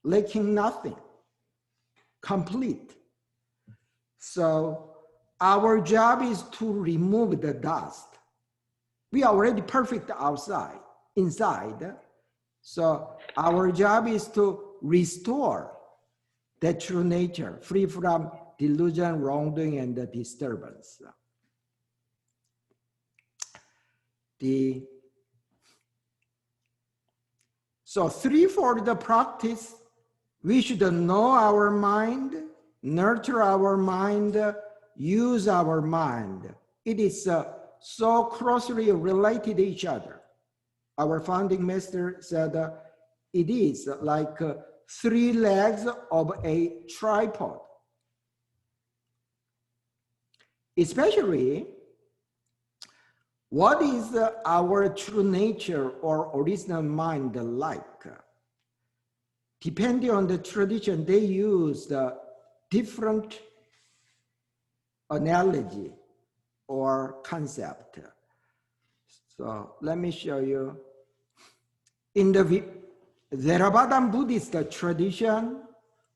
lacking nothing, complete. So our job is to remove the dust. We are already perfect outside, inside. So our job is to restore the true nature, free from delusion, wrongdoing, and the disturbance. So threefold the practice, we should know our mind, nurture our mind, use our mind. It is so closely related to each other. Our founding master said it is like 3 legs of a tripod. Especially, what is our true nature or original mind like? Depending on the tradition, they use the different analogy or concept. So let me show you. In the Theravada Buddhist tradition,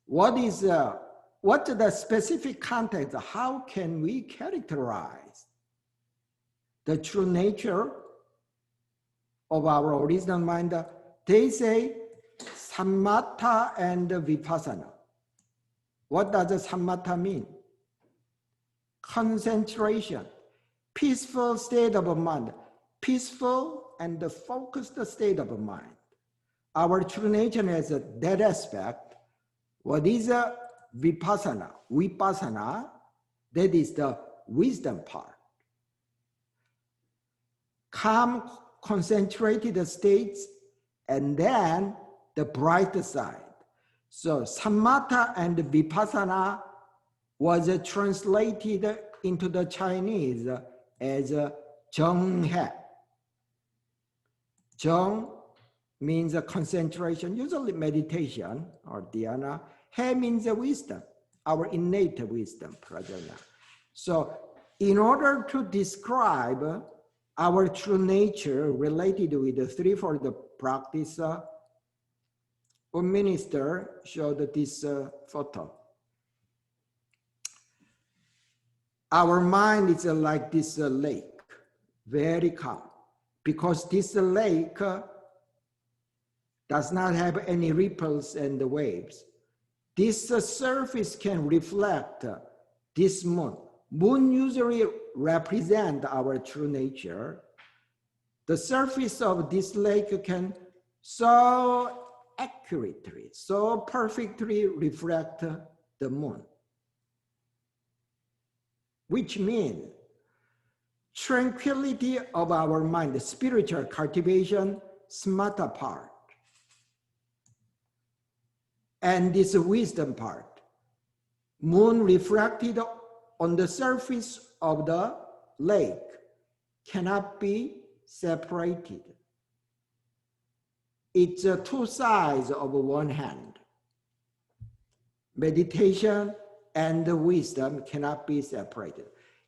what's the specific context? How can we characterize the true nature of our original mind? They say samatha and vipassana. What does samatha mean? Concentration, peaceful state of mind, peaceful and focused state of mind. Our true nature has that aspect. What is a vipassana? Vipassana, that is the wisdom part. Calm, concentrated states, and then the bright side. So samatha and vipassana was translated into the Chinese as zhenghe. Zheng means concentration, usually meditation or dhyana. He means wisdom, our innate wisdom, prajna. So in order to describe our true nature related with the threefold practice, a minister showed this photo. Our mind is like this lake, very calm, because this lake does not have any ripples and waves. This surface can reflect this moon. Moon usually represent our true nature. The surface of this lake can so accurately, so perfectly reflect the moon, which means tranquility of our mind, the spiritual cultivation, samatha part. and this wisdom part. Moon reflected on the surface of the lake cannot be separated. It's two sides of one hand. Meditation and wisdom cannot be separated.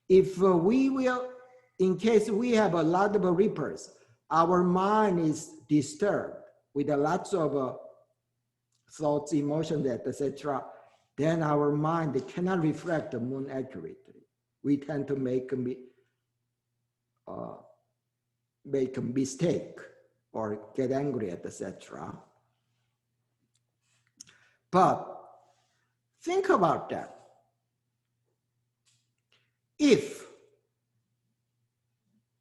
If we will, in case we have a lot of ripples, our mind is disturbed with lots of thoughts, emotions, etc., then our mind cannot reflect the moon accurately. We tend to make a mistake or get angry, etc. But think about that. If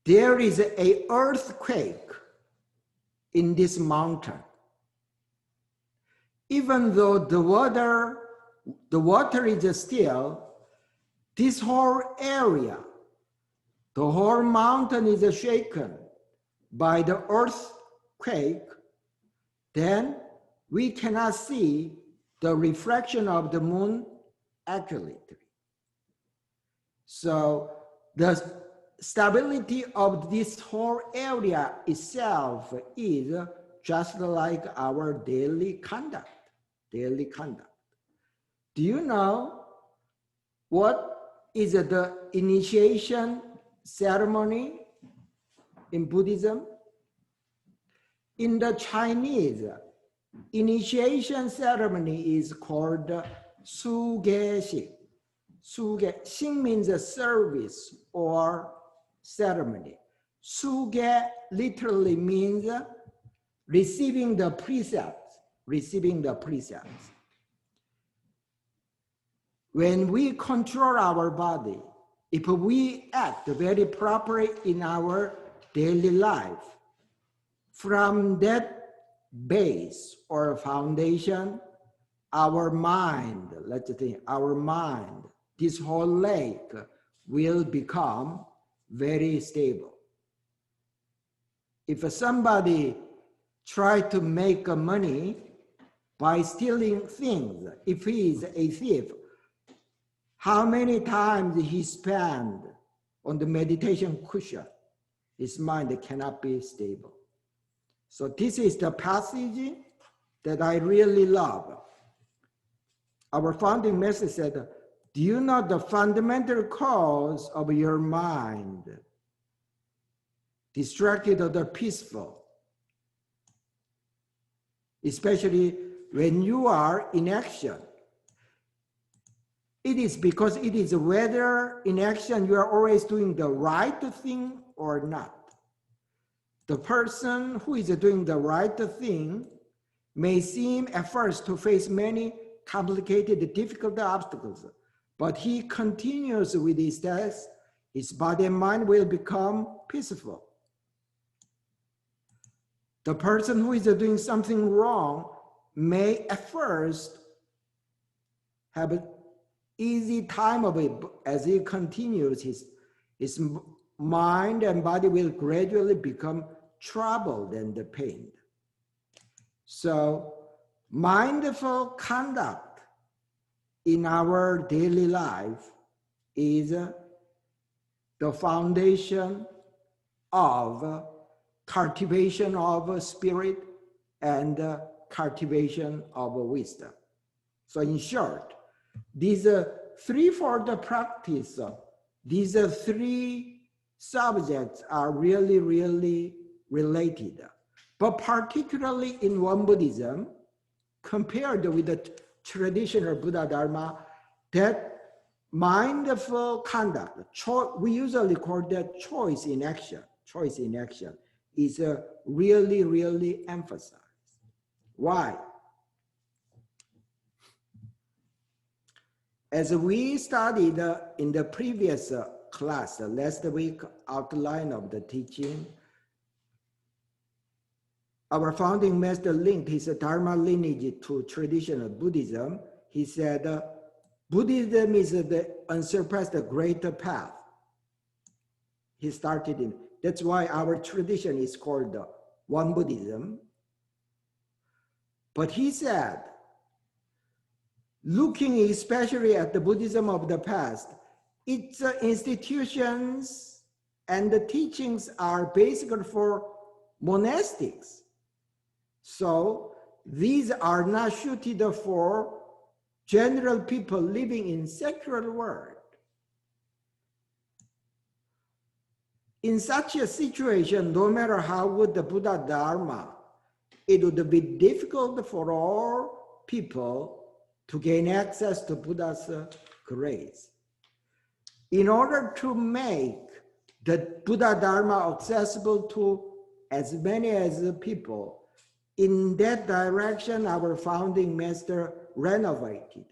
there is an earthquake in this mountain, even though the water is still, this whole area, the whole mountain is shaken by the earthquake, then we cannot see the reflection of the moon accurately. So the stability of this whole area itself is just like our daily conduct. Do you know what is the initiation ceremony in Buddhism? In the Chinese, initiation ceremony is called Suge-Xing. Xing means a service or ceremony. Suge literally means receiving the precepts. When we control our body, if we act very properly in our daily life, from that base or foundation, our mind, let's think, our mind, this whole lake will become very stable. If somebody try to make money by stealing things, if he is a thief, how many times he spend on the meditation cushion, his mind cannot be stable. So this is the passage that I really love. Our founding master said, do you know the fundamental cause of your mind, distracted or peaceful? Especially when you are in action. It is because it is whether in action you are always doing the right thing or not. The person who is doing the right thing may seem at first to face many complicated, difficult obstacles, but he continues with his task, his body and mind will become peaceful. The person who is doing something wrong may at first have an easy time of it. As he continues, his mind and body will gradually become troubled and pained. So mindful conduct in our daily life is the foundation of cultivation of spirit and cultivation of wisdom. So in short, these threefold practice, these three subjects are really, really related. But particularly in Won Buddhism, compared with the traditional Buddha Dharma, that mindful conduct, we usually call that choice in action, is really, really emphasized. Why? As we studied in the previous class, last week, outline of the teaching, our founding master linked his Dharma lineage to traditional Buddhism. He said, Buddhism is the unsurpassed greater path. He started in, that's why our tradition is called Won Buddhism. But he said, looking especially at the Buddhism of the past, its institutions and the teachings are basically for monastics. So these are not suited for general people living in secular world. In such a situation, no matter how good the Buddha Dharma, it would be difficult for all people to gain access to Buddha's grace. In order to make the Buddha Dharma accessible to as many as the people, in that direction, our founding master renovated,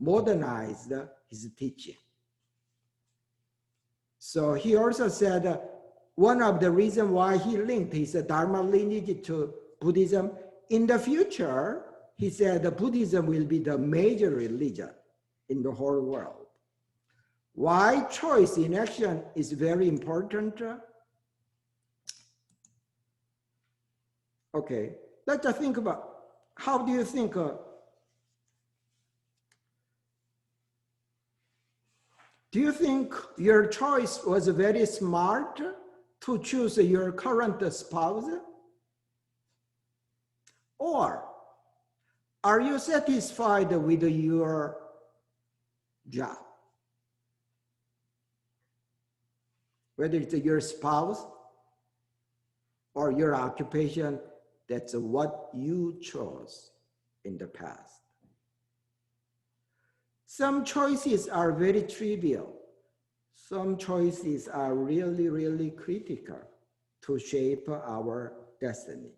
modernized his teaching. So he also said one of the reasons why he linked his Dharma lineage to Buddhism, in the future, he said Buddhism will be the major religion in the whole world. Why choice in action is very important? Okay, let's think about, how do you think do you think your choice was very smart to choose your current spouse? Or are you satisfied with your job? Whether it's your spouse or your occupation, that's what you chose in the past. Some choices are very trivial. Some choices are really, really critical to shape our destiny.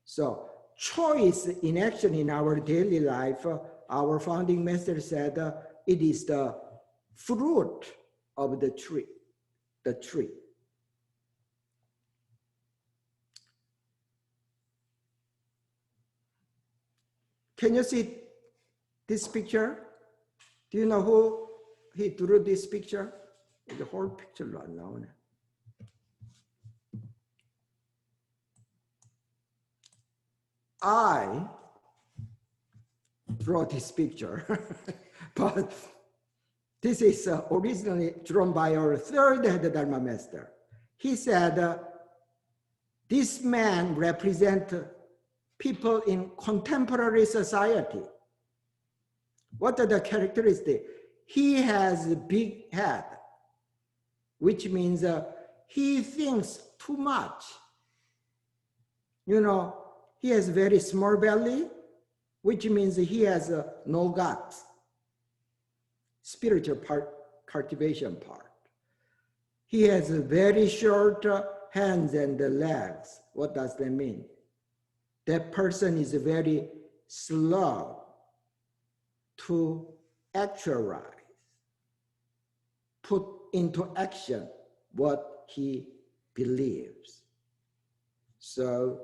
So choice in action in our daily life, our founding master said, it is the fruit of the tree. The tree. Can you see this picture? Do you know who he drew this picture? The whole picture is unknown. I draw this picture, but this is originally drawn by our third head Dharma master. He said, this man represents people in contemporary society. What are the characteristics? He has a big head, which means he thinks too much. You know, he has very small belly, which means he has no guts. Spiritual part, cultivation part. He has very short hands and legs. What does that mean? That person is very slow to actualize, put into action what he believes. So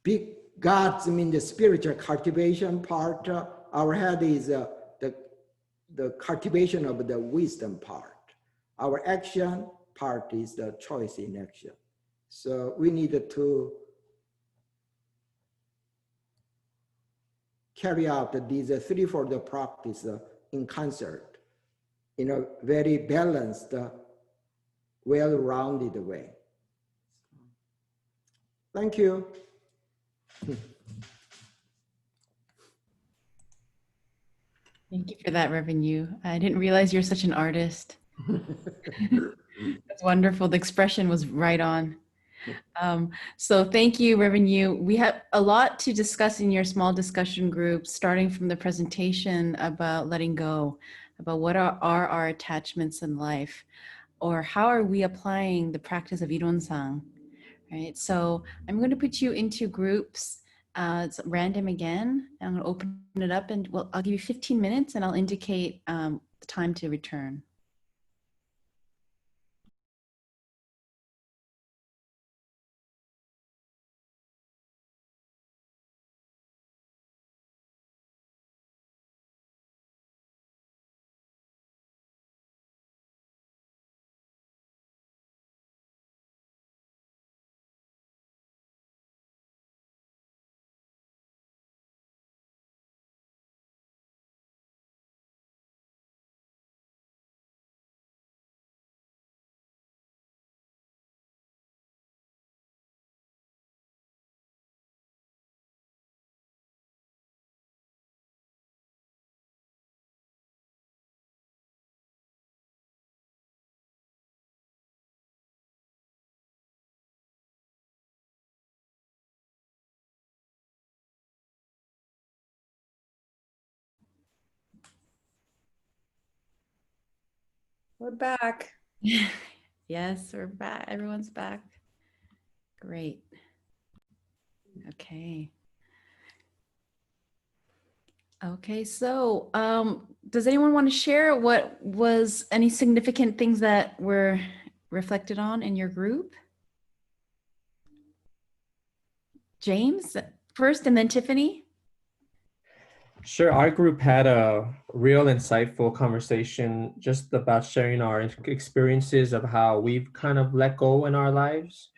big guts mean the spiritual cultivation part. Our head is the cultivation of the wisdom part. Our action part is the choice in action. So we need to carry out these threefold practice in concert in a very balanced, well-rounded way. Thank you. Thank you for that, Reverend Yu. I didn't realize you're such an artist. That's wonderful. The expression was right on. So thank you, Reverend Yu. We have a lot to discuss in your small discussion group, starting from the presentation about letting go, about what are our attachments in life, or how are we applying the practice of Ironsang, right? So I'm going to put you into groups. It's random again. I'm going to open it up and I'll give you 15 minutes and I'll indicate the time to return. We're back. Yes, we're back. Everyone's back. Great. Okay. Okay, so does anyone want to share what was any significant things that were reflected on in your group? James first and then Tiffany? Sure. Our group had a real insightful conversation just about sharing our experiences of how we've kind of let go in our lives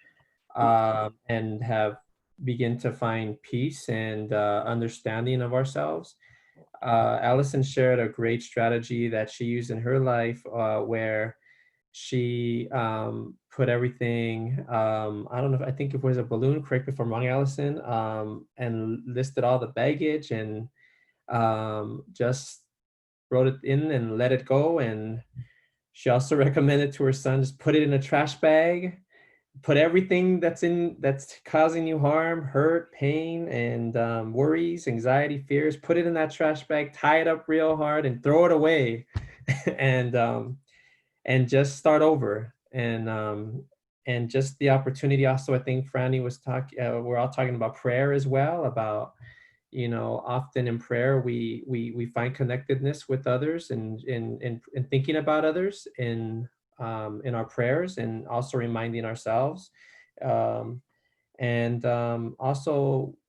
and have begin to find peace and understanding of ourselves. Allison shared a great strategy that she used in her life where she put everything, I don't know, I think it was a balloon, correct me if I'm wrong, Allison, and listed all the baggage and just wrote it in and let it go. And she also recommended to her son, just put it in a trash bag, put everything that's causing you harm, hurt, pain, and worries, anxiety, fears, put it in that trash bag, tie it up real hard and throw it away. and just start over. And just the opportunity also, I think Franny was talking, we're all talking about prayer as well, about, you know, often in prayer, we find connectedness with others and in thinking about others in our prayers, and also reminding ourselves. Also,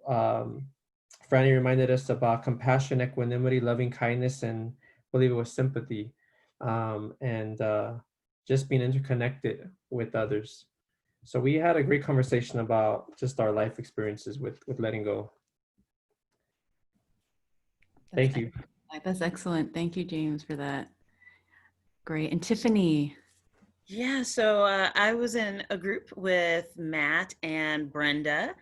Franny reminded us about compassion, equanimity, loving kindness, and I believe it was sympathy, and just being interconnected with others. So we had a great conversation about just our life experiences with letting go. Thank you. That's excellent. Thank you, James, for that. Great. And Tiffany. Yeah, so I was in a group with Matt and Brenda,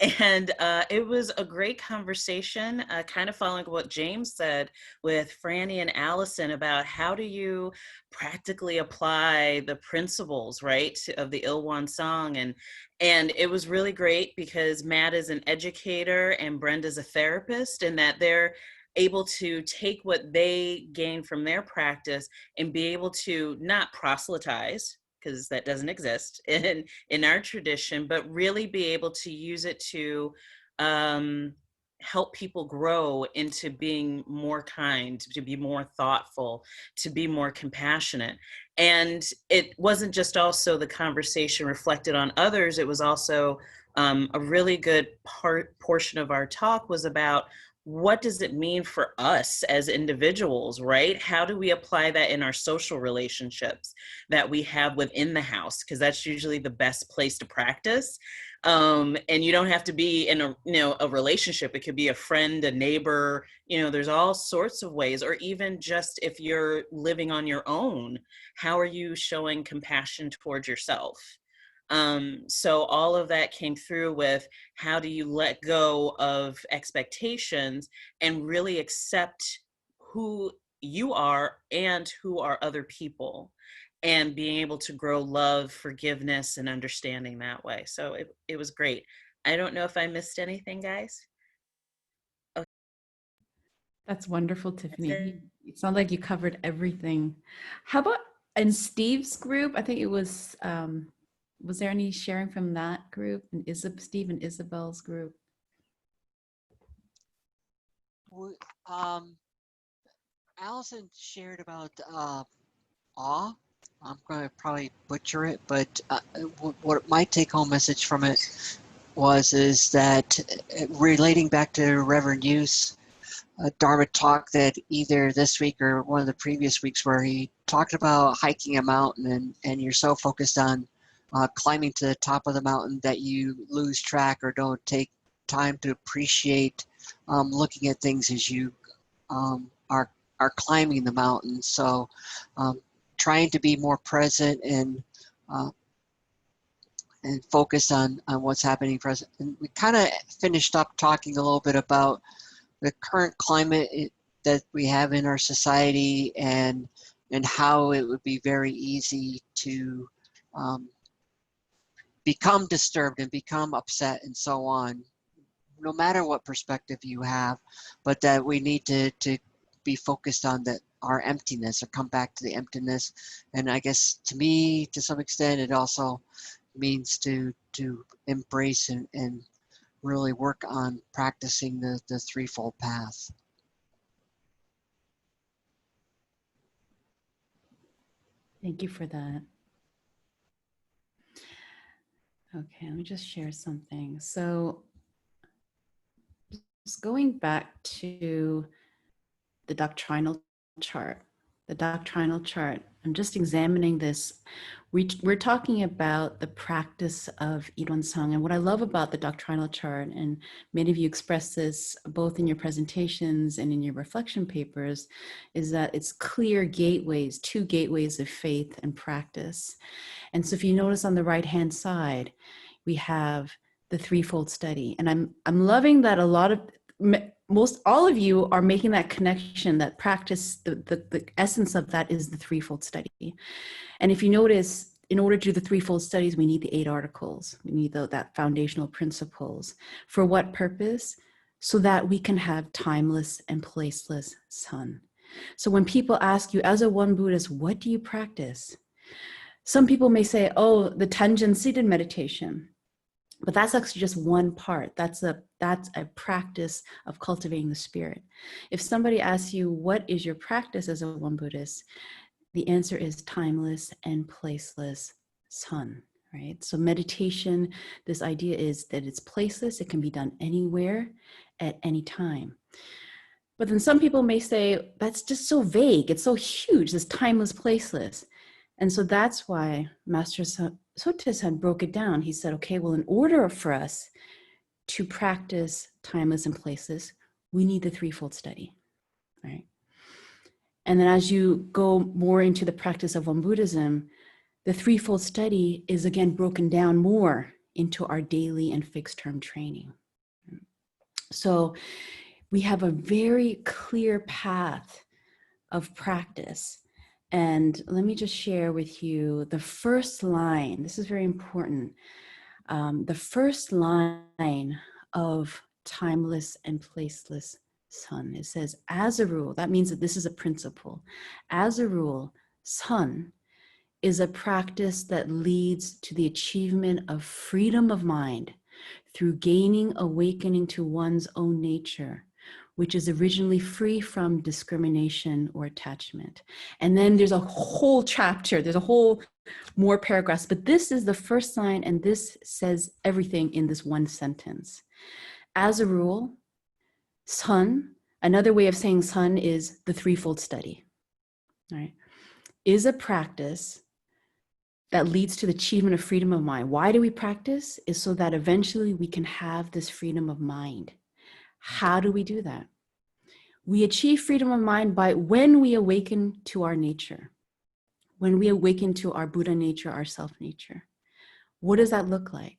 and it was a great conversation, kind of following what James said with Franny and Allison about how do you practically apply the principles, right, of the Ilwan song. And it was really great because Matt is an educator and Brenda's a therapist, and that they're able to take what they gain from their practice and be able to not proselytize, because that doesn't exist in our tradition, but really be able to use it to help people grow into being more kind, to be more thoughtful, to be more compassionate. And it wasn't just also the conversation reflected on others, it was also a really good portion of our talk was about what does it mean for us as individuals, right? How do we apply that in our social relationships that we have within the house? Because that's usually the best place to practice. And you don't have to be in a relationship. It could be a friend, a neighbor, there's all sorts of ways, or even just if you're living on your own, how are you showing compassion towards yourself? So all of that came through with how do you let go of expectations and really accept who you are and who are other people, and being able to grow love, forgiveness, and understanding that way. So it was great. I don't know if I missed anything, guys. Okay. That's wonderful, Tiffany. It sounds like you covered everything. How about in Steve's group? I think it was there any sharing from that group, and Steve and Isabel's group? Allison shared about awe. I'm going to probably butcher it, but what my take-home message from it is that relating back to Reverend Yu's Dharma talk that either this week or one of the previous weeks, where he talked about hiking a mountain and you're so focused on climbing to the top of the mountain that you lose track or don't take time to appreciate looking at things as you are climbing the mountain. So trying to be more present and focus on what's happening present. And we kind of finished up talking a little bit about the current climate that we have in our society, and how it would be very easy to become disturbed and become upset and so on, no matter what perspective you have, but that we need to be focused on our emptiness, or come back to the emptiness. And I guess to me, to some extent, it also means to embrace and really work on practicing the threefold path. Thank you for that. Okay, let me just share something. So just going back to the doctrinal chart, I'm just examining this. We're talking about the practice of Ironsang. And what I love about the doctrinal chart, and many of you express this both in your presentations and in your reflection papers, is that it's clear gateways, 2 gateways of faith and practice. And so if you notice on the right-hand side, we have the threefold study. And I'm loving that all of you are making that connection, that practice, the essence of that is the threefold study. And if you notice, in order to do the threefold studies, we need the 8 articles. We need that foundational principles. For what purpose? So that we can have timeless and placeless sun. So when people ask you, as a one Buddhist, what do you practice? Some people may say, oh, the Tangen seated meditation. But that's actually just one part. That's a practice of cultivating the spirit. If somebody asks you, what is your practice as a one Buddhist? The answer is timeless and placeless sun, right? So meditation, this idea is that it's placeless. It can be done anywhere at any time. But then some people may say, that's just so vague. It's so huge, this timeless, placeless. And so that's why Master Sotaesan broke it down. He said, okay, well, in order for us to practice timeless and placeless, we need the threefold study, right? And then as you go more into the practice of Won Buddhism, the threefold study is again broken down more into our daily and fixed term training. So we have a very clear path of practice. And let me just share with you the first line. This is very important. The first line of timeless and placeless sun. It says, as a rule, that means that this is a principle. As a rule, sun is a practice that leads to the achievement of freedom of mind through gaining awakening to one's own nature, which is originally free from discrimination or attachment. And then there's a whole chapter, there's a whole more paragraphs, but this is the first line, and this says everything in this one sentence. As a rule, sun, another way of saying sun is the threefold study, right? Is a practice that leads to the achievement of freedom of mind. Why do we practice? Is so that eventually we can have this freedom of mind. How do we do that? We achieve freedom of mind by when we awaken to our nature, when we awaken to our Buddha nature, our self nature. What does that look like?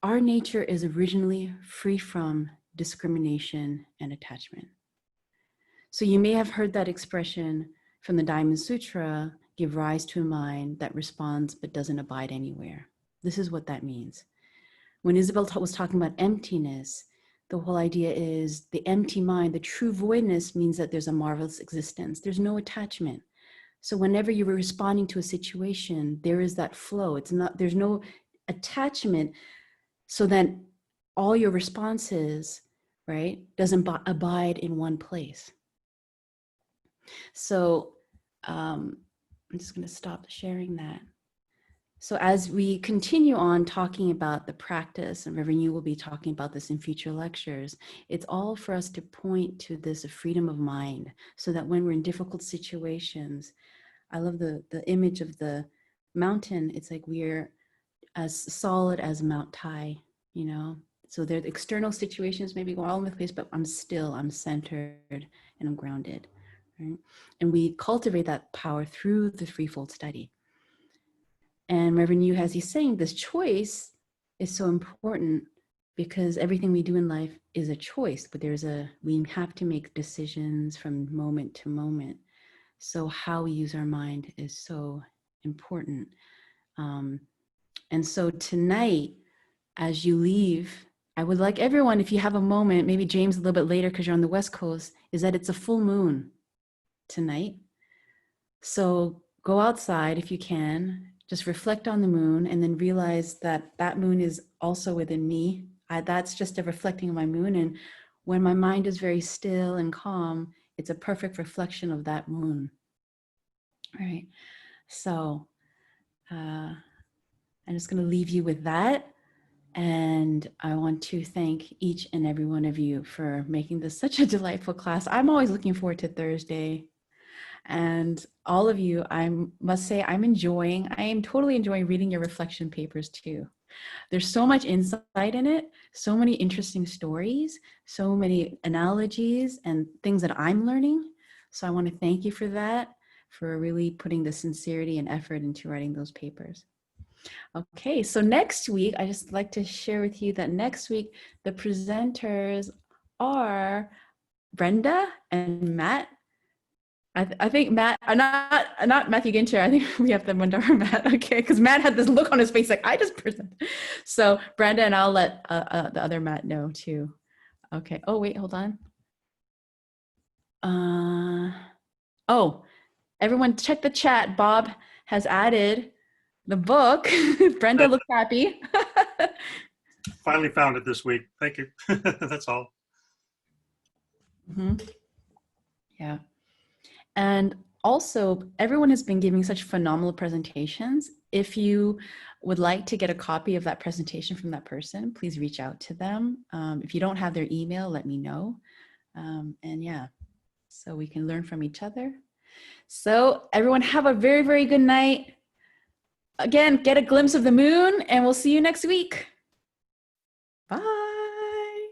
Our nature is originally free from discrimination and attachment. So you may have heard that expression from the Diamond Sutra, give rise to a mind that responds but doesn't abide anywhere. This is what that means. When Isabel was talking about emptiness, the whole idea is the empty mind, the true voidness means that there's a marvelous existence. There's no attachment. So whenever you're responding to a situation, there is that flow. There's no attachment, so that all your responses, right, doesn't abide in one place. So I'm just going to stop sharing that. So as we continue on talking about the practice, and Reverend Yu will be talking about this in future lectures, it's all for us to point to this freedom of mind, so that when we're in difficult situations, I love the image of the mountain. It's like we're as solid as Mount Tai, you know? So the external situations maybe go all over the place, but I'm centered, and I'm grounded, right? And we cultivate that power through the threefold study. And Reverend Yu, as he's saying, this choice is so important, because everything we do in life is a choice, but we have to make decisions from moment to moment. So how we use our mind is so important. And so tonight, as you leave, I would like everyone, if you have a moment, maybe James a little bit later because you're on the West Coast, is that it's a full moon tonight. So go outside if you can, just reflect on the moon, and then realize that that moon is also within me. That's just a reflecting of my moon. And when my mind is very still and calm, it's a perfect reflection of that moon. All right. So I'm just going to leave you with that. And I want to thank each and every one of you for making this such a delightful class. I'm always looking forward to Thursday. And all of you, I must say, I am totally enjoying reading your reflection papers too. There's so much insight in it, so many interesting stories, so many analogies and things that I'm learning. So I want to thank you for that, for really putting the sincerity and effort into writing those papers. Okay, so next week, I just like to share with you that next week, the presenters are Brenda and Matt. I think Matt, not Matthew Ginter. I think we have the Mandara Matt. Okay, because Matt had this look on his face like I just presented. So Brenda, and I'll let the other Matt know too. Okay. Oh wait, hold on. Oh, everyone, check the chat. Bob has added the book. Brenda looks happy. Finally found it this week. Thank you. That's all. Mm-hmm. Yeah. And also, everyone has been giving such phenomenal presentations. If you would like to get a copy of that presentation from that person, please reach out to them. If you don't have their email, let me know. And yeah, so we can learn from each other. So everyone have a very, very good night. Again, get a glimpse of the moon, and we'll see you next week. Bye.